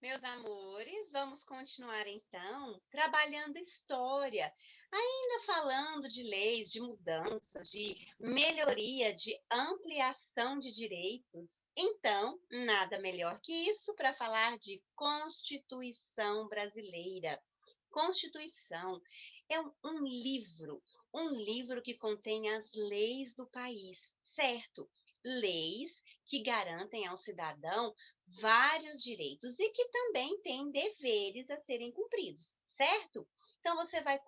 Meus amores, vamos continuar então trabalhando história, ainda falando de leis, de mudanças, de melhoria, de ampliação de direitos. Então, nada melhor que isso para falar de Constituição Brasileira. Constituição é um livro que contém as leis do país, certo? Leis que garantem ao cidadão vários direitos e que também têm deveres a serem cumpridos, certo? Então você vai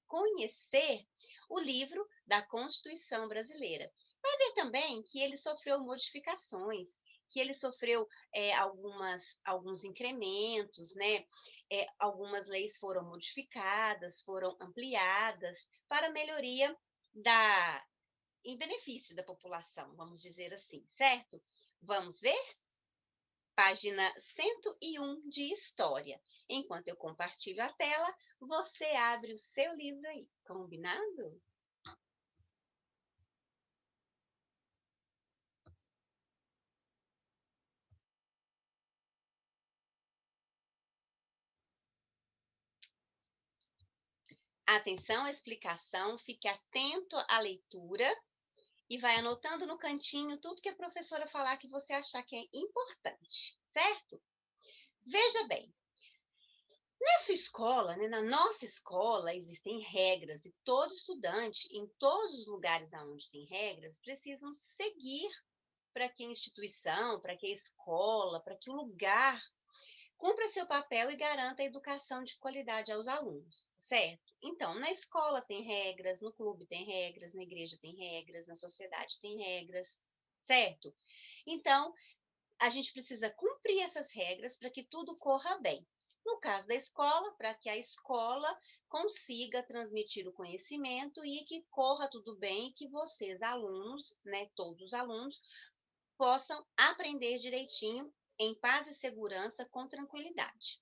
conhecer o livro da Constituição Brasileira. Vai ver também que ele sofreu modificações, que ele sofreu alguns incrementos, né? Algumas leis foram modificadas, foram ampliadas para melhoria da em benefício da população, vamos dizer assim, certo? Vamos ver? Página 101 de História. Enquanto eu compartilho a tela, você abre o seu livro aí. Combinado? Atenção à explicação, fique atento à leitura e vai anotando no cantinho tudo que a professora falar que você achar que é importante, certo? Veja bem, na sua escola, né, na nossa escola, existem regras e todo estudante, em todos os lugares onde tem regras, precisam seguir para que a instituição, para que a escola, para que o lugar cumpra seu papel e garanta a educação de qualidade aos alunos, certo? Então, na escola tem regras, no clube tem regras, na igreja tem regras, na sociedade tem regras, certo? Então, a gente precisa cumprir essas regras para que tudo corra bem. No caso da escola, para que a escola consiga transmitir o conhecimento e que corra tudo bem, que vocês, alunos, né, todos os alunos, possam aprender direitinho, em paz e segurança, com tranquilidade.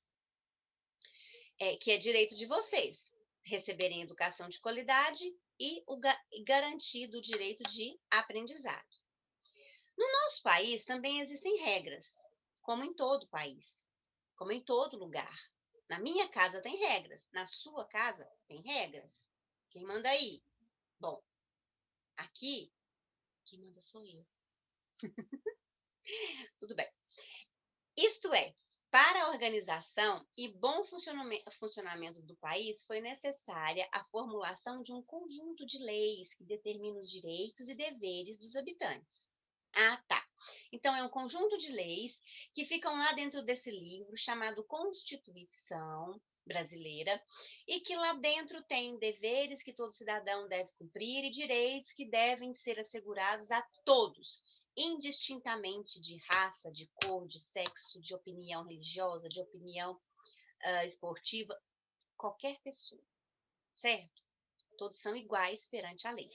Que é direito de vocês receberem educação de qualidade e garantido o direito de aprendizado. No nosso país também existem regras, como em todo país, como em todo lugar. Na minha casa tem regras, na sua casa tem regras. Quem manda aí? Bom, aqui, quem manda sou eu. Tudo bem. Isto é, para a organização e bom funcionamento do país, foi necessária a formulação de um conjunto de leis que determina os direitos e deveres dos habitantes. Ah, tá. Então, é um conjunto de leis que ficam lá dentro desse livro chamado Constituição Brasileira e que lá dentro tem deveres que todo cidadão deve cumprir e direitos que devem ser assegurados a todos, indistintamente de raça, de cor, de sexo, de opinião religiosa, de opinião esportiva, qualquer pessoa, certo? Todos são iguais perante a lei.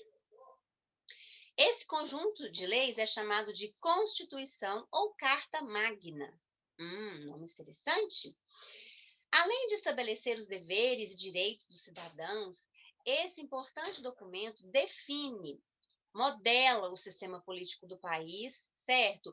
Esse conjunto de leis é chamado de Constituição ou Carta Magna. Nome interessante. Além de estabelecer os deveres e direitos dos cidadãos, esse importante documento define, modela o sistema político do país, certo?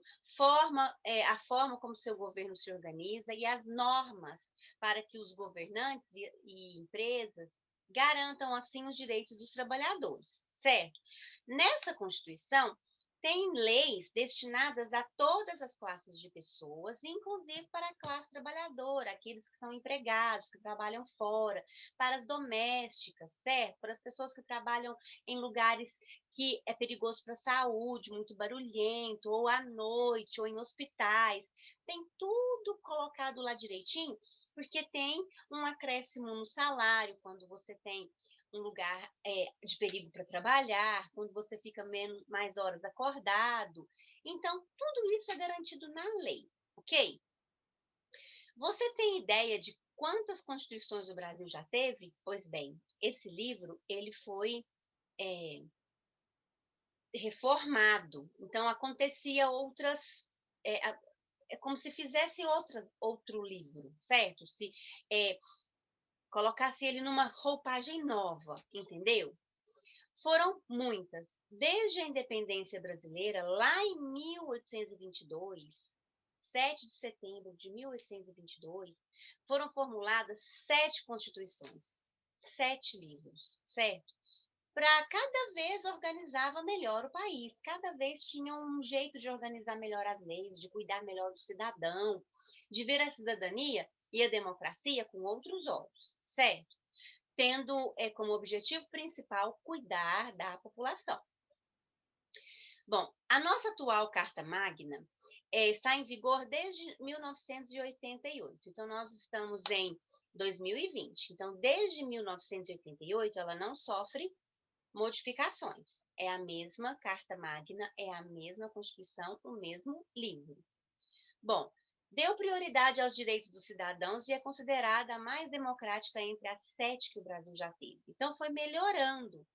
A forma como seu governo se organiza e as normas para que os governantes e empresas garantam, assim, os direitos dos trabalhadores, certo? Nessa Constituição, tem leis destinadas a todas as classes de pessoas, inclusive para a classe trabalhadora, aqueles que são empregados, que trabalham fora, para as domésticas, certo? Para as pessoas que trabalham em lugares que é perigoso para a saúde, muito barulhento, ou à noite, ou em hospitais. Tem tudo colocado lá direitinho, porque tem um acréscimo no salário quando você tem um lugar de perigo para trabalhar, quando você fica mais horas acordado. Então, tudo isso é garantido na lei, ok? Você tem ideia de quantas constituições o Brasil já teve? Pois bem, esse livro ele foi é, reformado. Então, acontecia outras. É, é como se fizesse outro livro, certo? Se é, colocasse ele numa roupagem nova, entendeu? Foram muitas. Desde a independência brasileira, lá em 1822, 7 de setembro de 1822, foram formuladas 7 constituições, 7 livros, certo? Para cada vez organizava melhor o país, cada vez tinha um jeito de organizar melhor as leis, de cuidar melhor do cidadão, de ver a cidadania e a democracia com outros olhos, certo? Tendo como objetivo principal cuidar da população. Bom, a nossa atual Carta Magna está em vigor desde 1988, então nós estamos em 2020. Então, desde 1988, ela não sofre modificações. É a mesma Carta Magna, é a mesma Constituição, o mesmo livro. Bom, deu prioridade aos direitos dos cidadãos e é considerada a mais democrática entre as 7 que o Brasil já teve. Então, foi melhorando.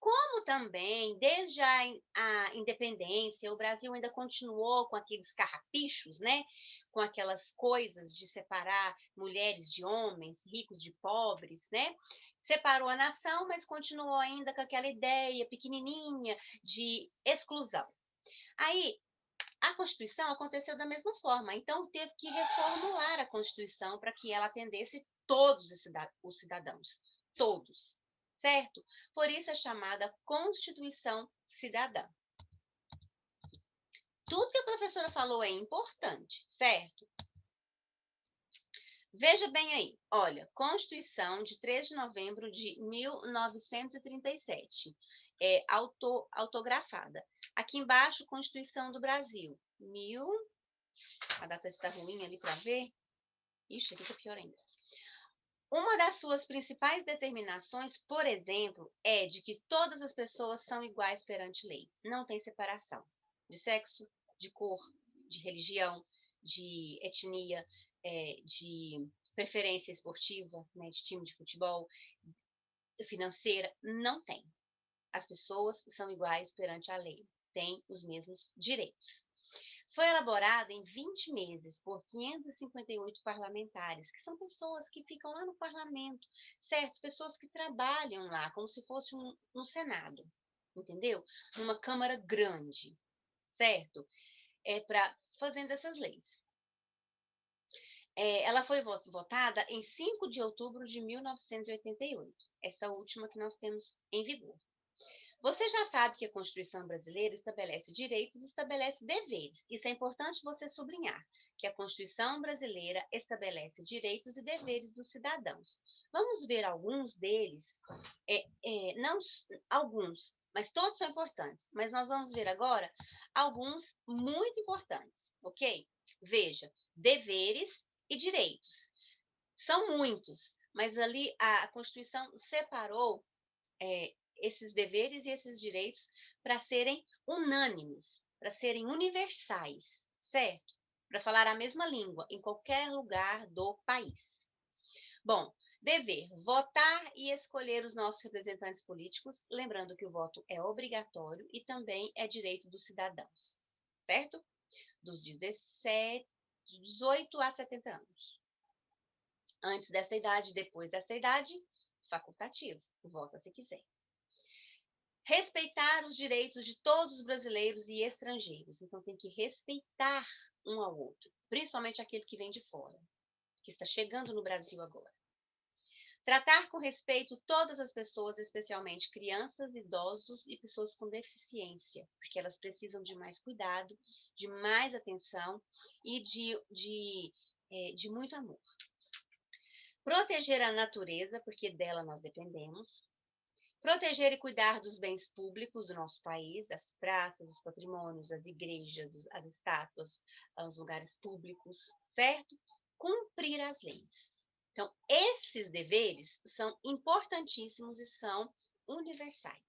Como também, desde a independência, o Brasil ainda continuou com aqueles carrapichos, né? Com aquelas coisas de separar mulheres de homens, ricos de pobres, né? Separou a nação, mas continuou ainda com aquela ideia pequenininha de exclusão. Aí, a Constituição aconteceu da mesma forma, então teve que reformular a Constituição para que ela atendesse todos os cidadãos, todos, certo? Por isso é chamada Constituição Cidadã. Tudo que a professora falou é importante, certo? Veja bem aí, olha, Constituição de 3 de novembro de 1937, autografada. Aqui embaixo, Constituição do Brasil, a data está ruim ali para ver. Ixi, aqui tá pior ainda. Uma das suas principais determinações, por exemplo, é de que todas as pessoas são iguais perante lei. Não tem separação de sexo, de cor, de religião, de etnia, de preferência esportiva, né, de time de futebol, financeira. Não tem. As pessoas são iguais perante a lei. Têm os mesmos direitos. Foi elaborada em 20 meses por 558 parlamentares, que são pessoas que ficam lá no parlamento, certo? Pessoas que trabalham lá, como se fosse um Senado, entendeu? Numa Câmara grande, certo? Para fazendo essas leis. Ela foi votada em 5 de outubro de 1988, essa última que nós temos em vigor. Você já sabe que a Constituição brasileira estabelece direitos e estabelece deveres. Isso é importante você sublinhar, que a Constituição brasileira estabelece direitos e deveres dos cidadãos. Vamos ver alguns deles, não alguns, mas todos são importantes. Mas nós vamos ver agora alguns muito importantes, ok? Veja, deveres e direitos. São muitos, mas ali a Constituição separou esses deveres e esses direitos para serem unânimes, para serem universais, certo? Para falar a mesma língua em qualquer lugar do país. Bom, dever: votar e escolher os nossos representantes políticos, lembrando que o voto é obrigatório e também é direito dos cidadãos, certo? Dos 18 a 70 anos. Antes dessa idade, depois dessa idade, facultativo, vota se quiser. Respeitar os direitos de todos os brasileiros e estrangeiros. Então, tem que respeitar um ao outro, principalmente aquele que vem de fora, que está chegando no Brasil agora. Tratar com respeito todas as pessoas, especialmente crianças, idosos e pessoas com deficiência, porque elas precisam de mais cuidado, de mais atenção e de muito amor. Proteger a natureza, porque dela nós dependemos. Proteger e cuidar dos bens públicos do nosso país, as praças, os patrimônios, as igrejas, as estátuas, os lugares públicos, certo? Cumprir as leis. Então, esses deveres são importantíssimos e são universais.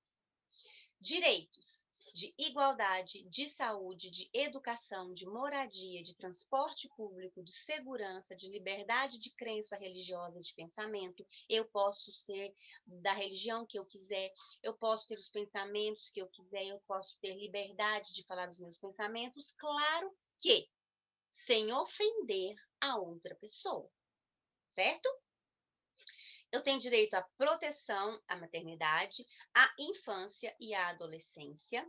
Direitos de igualdade, de saúde, de educação, de moradia, de transporte público, de segurança, de liberdade de crença religiosa, de pensamento. Eu posso ser da religião que eu quiser, eu posso ter os pensamentos que eu quiser, eu posso ter liberdade de falar os meus pensamentos, claro que sem ofender a outra pessoa, certo? Eu tenho direito à proteção à maternidade, à infância e à adolescência,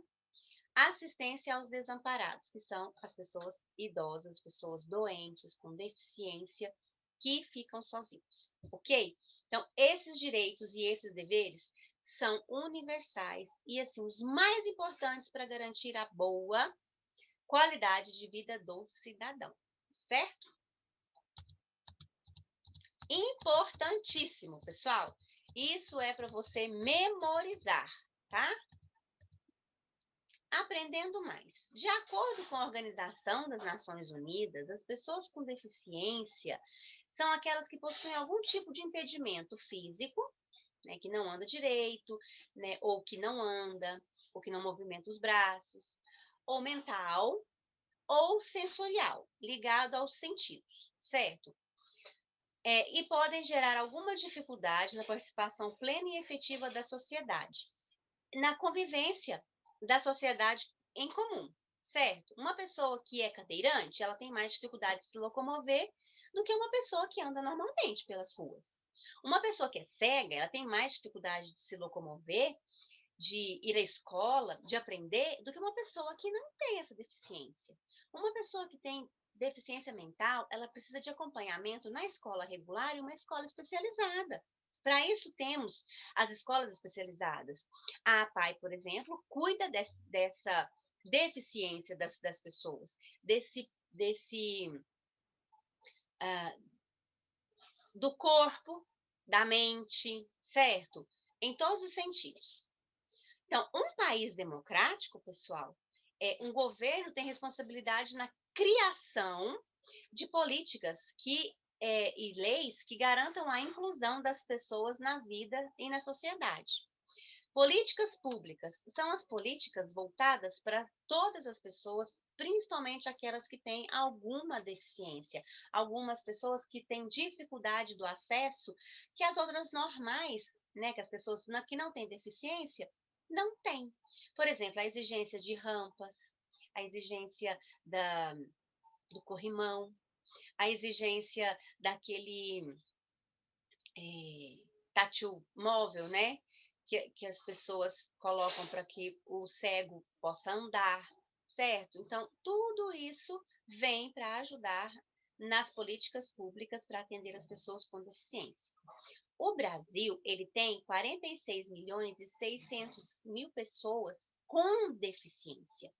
assistência aos desamparados, que são as pessoas idosas, as pessoas doentes, com deficiência, que ficam sozinhos, ok? Então, esses direitos e esses deveres são universais e, assim, os mais importantes para garantir a boa qualidade de vida do cidadão, certo? Importantíssimo, pessoal. Isso é para você memorizar, tá? Aprendendo mais. De acordo com a Organização das Nações Unidas, as pessoas com deficiência são aquelas que possuem algum tipo de impedimento físico, né, que não anda direito, né, ou que não anda, ou que não movimenta os braços, ou mental, ou sensorial, ligado aos sentidos, certo? E podem gerar alguma dificuldade na participação plena e efetiva da sociedade, na convivência da sociedade em comum, certo? Uma pessoa que é cadeirante, ela tem mais dificuldade de se locomover do que uma pessoa que anda normalmente pelas ruas. Uma pessoa que é cega, ela tem mais dificuldade de se locomover, de ir à escola, de aprender, do que uma pessoa que não tem essa deficiência. Uma pessoa que tem deficiência mental, ela precisa de acompanhamento na escola regular e uma escola especializada. Para isso temos as escolas especializadas. A APAE, por exemplo, cuida dessa deficiência das pessoas, desse ah, do corpo, da mente, certo? Em todos os sentidos. Então, um país democrático, pessoal, um governo tem responsabilidade na criação de políticas e leis que garantam a inclusão das pessoas na vida e na sociedade. Políticas públicas são as políticas voltadas para todas as pessoas, principalmente aquelas que têm alguma deficiência, algumas pessoas que têm dificuldade do acesso que as outras normais, né, que as pessoas que não têm deficiência, não têm. Por exemplo, a exigência de rampas, a exigência do corrimão, a exigência daquele tátil móvel, né? Que as pessoas colocam para que o cego possa andar, certo? Então, tudo isso vem para ajudar nas políticas públicas para atender as pessoas com deficiência. O Brasil, ele tem 46 milhões e 600 mil pessoas com deficiência,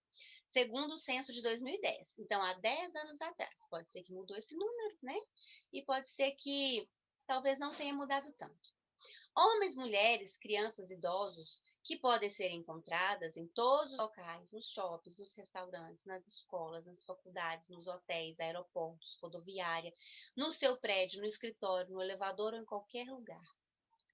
segundo o censo de 2010. Então, há 10 anos atrás. Pode ser que mudou esse número, né? E pode ser que talvez não tenha mudado tanto. Homens, mulheres, crianças, idosos, que podem ser encontradas em todos os locais, nos shoppings, nos restaurantes, nas escolas, nas faculdades, nos hotéis, aeroportos, rodoviária, no seu prédio, no escritório, no elevador ou em qualquer lugar.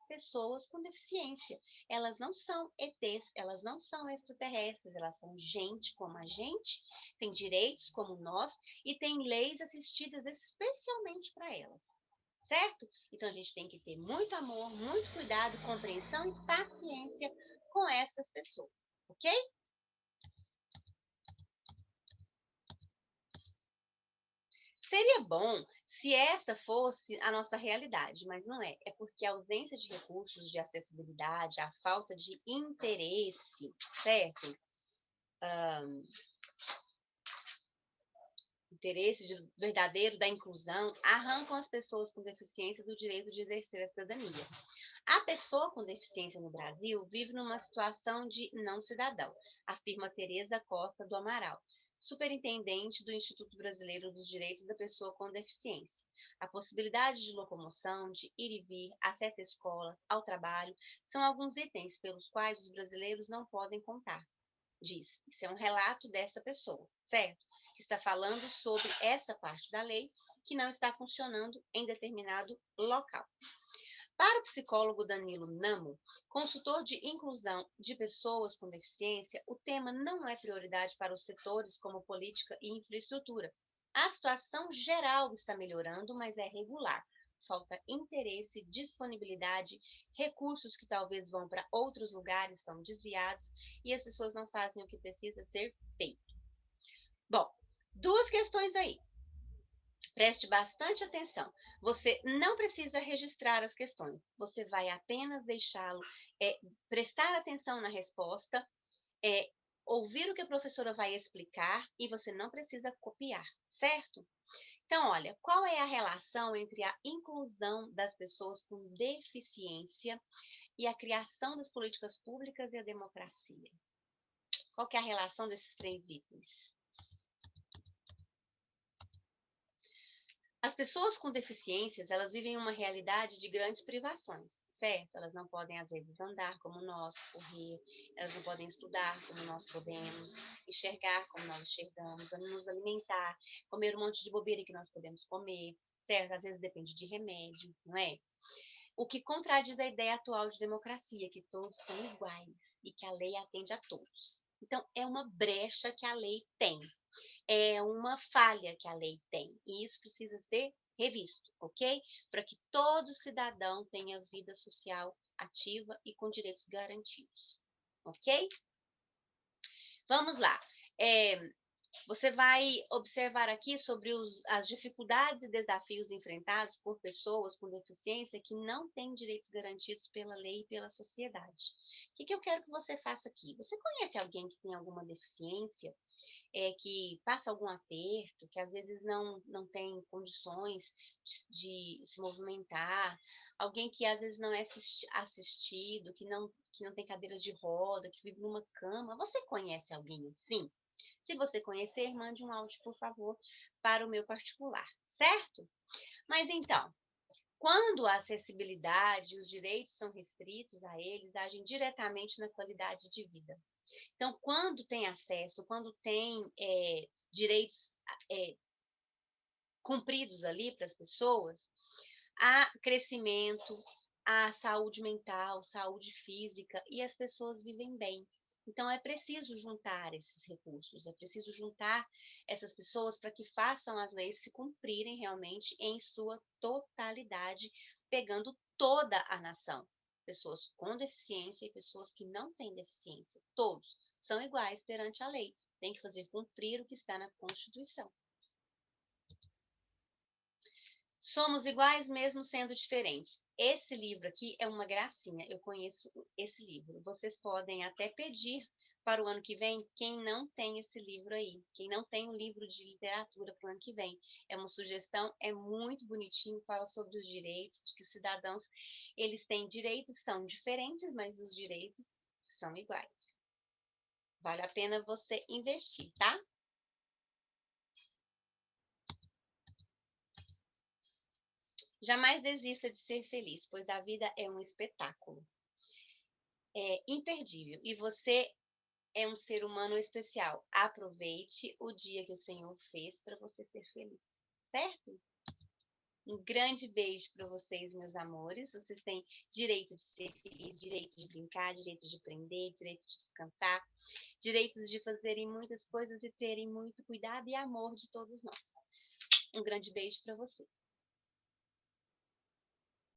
Pessoas com deficiência. Elas não são ETs, elas não são extraterrestres, elas são gente como a gente, têm direitos como nós e têm leis assistidas especialmente para elas. Certo? Então a gente tem que ter muito amor, muito cuidado, compreensão e paciência com essas pessoas, ok? Seria bom se essa fosse a nossa realidade, mas não é. É porque a ausência de recursos de acessibilidade, a falta de interesse, certo? Interesse verdadeiro da inclusão, arrancam as pessoas com deficiência do direito de exercer a cidadania. A pessoa com deficiência no Brasil vive numa situação de não cidadão, afirma Tereza Costa do Amaral, superintendente do Instituto Brasileiro dos Direitos da Pessoa com Deficiência. A possibilidade de locomoção, de ir e vir, acesso à escola, ao trabalho, são alguns itens pelos quais os brasileiros não podem contar. Diz, isso é um relato dessa pessoa, certo? Que está falando sobre essa parte da lei que não está funcionando em determinado local. Para o psicólogo Danilo Namo, consultor de inclusão de pessoas com deficiência, o tema não é prioridade para os setores como política e infraestrutura. A situação geral está melhorando, mas é regular. Falta interesse, disponibilidade, recursos que talvez vão para outros lugares, estão desviados e as pessoas não fazem o que precisa ser feito. Bom, duas questões aí. Preste bastante atenção. Você não precisa registrar as questões. Você vai apenas deixá-lo prestar atenção na resposta, ouvir o que a professora vai explicar e você não precisa copiar, certo? Então, olha, qual é a relação entre a inclusão das pessoas com deficiência e a criação das políticas públicas e a democracia? Qual que é a relação desses três itens? As pessoas com deficiências, elas vivem uma realidade de grandes privações, certo? Elas não podem, às vezes, andar como nós, correr, elas não podem estudar como nós podemos, enxergar como nós enxergamos, nos alimentar, comer um monte de bobeira que nós podemos comer, certo? Às vezes depende de remédio, não é? O que contradiz a ideia atual de democracia, que todos são iguais e que a lei atende a todos. Então, é uma brecha que a lei tem, é uma falha que a lei tem, e isso precisa ser revisto, ok? Para que todo cidadão tenha vida social ativa e com direitos garantidos, ok? Vamos lá. É, Você vai observar aqui sobre as dificuldades e desafios enfrentados por pessoas com deficiência que não têm direitos garantidos pela lei e pela sociedade. O que eu quero que você faça aqui? Você conhece alguém que tem alguma deficiência, que passa algum aperto, que às vezes não tem condições de se movimentar, alguém que às vezes não é assistido, que não tem cadeira de roda, que vive numa cama? Você conhece alguém assim? Se você conhecer, mande um áudio, por favor, para o meu particular, certo? Mas então, quando a acessibilidade e os direitos são restritos a eles, agem diretamente na qualidade de vida. Então, quando tem acesso, quando tem direitos é, cumpridos ali para as pessoas, há crescimento, há saúde mental, saúde física e as pessoas vivem bem. Então, é preciso juntar esses recursos, é preciso juntar essas pessoas para que façam as leis se cumprirem realmente em sua totalidade, pegando toda a nação. Pessoas com deficiência e pessoas que não têm deficiência. Todos são iguais perante a lei. Tem que fazer cumprir o que está na Constituição. Somos iguais mesmo sendo diferentes. Esse livro aqui é uma gracinha. Eu conheço esse livro. Vocês podem até pedir para o ano que vem quem não tem esse livro aí, quem não tem um livro de literatura para o ano que vem. É uma sugestão, é muito bonitinho, fala sobre os direitos, de que os cidadãos, eles têm direitos, são diferentes, mas os direitos são iguais. Vale a pena você investir, tá? Jamais desista de ser feliz, pois a vida é um espetáculo. É imperdível. E você é um ser humano especial. Aproveite o dia que o Senhor fez para você ser feliz, certo? Um grande beijo para vocês, meus amores. Vocês têm direito de ser feliz, direito de brincar, direito de aprender, direito de descansar, direitos de fazerem muitas coisas e terem muito cuidado e amor de todos nós. Um grande beijo para vocês.